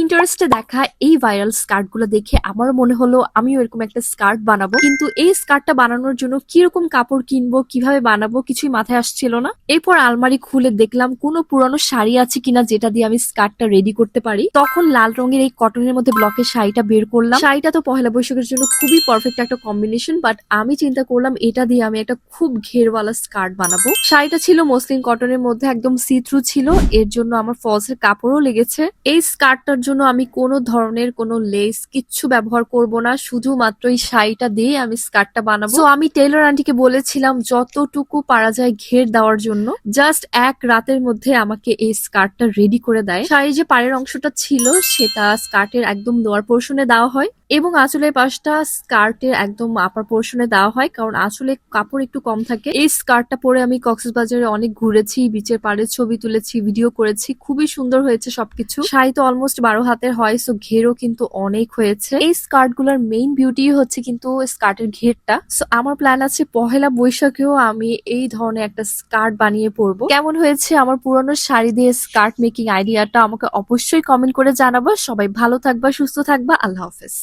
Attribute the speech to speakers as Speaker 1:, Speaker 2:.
Speaker 1: পিন্টারেস্টে দেখা এই viral skirt গুলো দেখে আমার মনে হলো আমিও এরকম একটা স্কার্ট বানাবো, কিন্তু এই স্কার্টটা বানানোর জন্য কিরকম কাপড় কিনবো, কিভাবে বানাবো কিছুই মাথায় আসছিল না। এরপর আলমারি খুলে দেখলাম কোনো পুরানো শাড়ি আছে কিনা যেটা দিয়ে আমি স্কার্টটা রেডি করতে পারি। তখন লাল রঙের এই কটনের মধ্যে ব্লকের শাড়িটা বের করলাম। শাড়িটা তো পহেলা বৈশাখের জন্য খুবই পারফেক্ট একটা কম্বিনেশন, বাট আমি চিন্তা করলাম এটা দিয়ে আমি একটা খুব ঘেরওয়ালা স্কার্ট বানাবো। শাড়িটা ছিল মসলিন কটনের মধ্যে, একদম সি থ্রু ছিল, এর জন্য আমার ফলসের কাপড়ও লেগেছে। এই স্কার্টটার জন্য আমি কোনো ধরনের কোনো লেস কিচ্ছু ব্যবহার করব না, শুধুমাত্র এই শাড়িটা দিয়ে আমি স্কার্টটা বানাবো। তো আমি টেইলর আন্টিকে বলেছিলাম যতটুকু পারা যায় ঘের দেওয়ার জন্য। জাস্ট এক রাতের মধ্যে আমাকে এই স্কার্টটা রেডি করে দেয়। শাড়ির যে পাড়ের অংশটা ছিল সেটা স্কার্টের একদম লোয়ার পোর্শনে দেওয়া হয় এবং আঁচলের পাশটা স্কার্টের একদম আপার পোর্শনে দেওয়া হয়, কারণ আঁচলে কাপড় একটু কম থাকে। এই স্কার্টটা পরে আমি কক্সবাজারে অনেক ঘুরেছি, বিচের পাড়ে ছবি তুলেছি, ভিডিও করেছি, খুবই সুন্দর হয়েছে সবকিছু। শাড়ি তো অলমোস্ট 12 হাতের হয়, সো ঘেরও কিন্তু অনেক হয়েছে। এই স্কার্ট গুলার মেইন বিউটি হচ্ছে কিন্তু স্কার্টের ঘেরটা। সো আমার প্ল্যান আছে পহেলা বৈশাখেও আমি এই ধরনের একটা স্কার্ট বানিয়ে পরবো। কেমন হয়েছে আমার পুরানো শাড়ি দিয়ে স্কার্ট মেকিং আইডিয়াটা আমাকে অবশ্যই কমেন্ট করে জানাবো। সবাই ভালো থাকবা, সুস্থ থাকবা, আল্লাহ হাফেজ।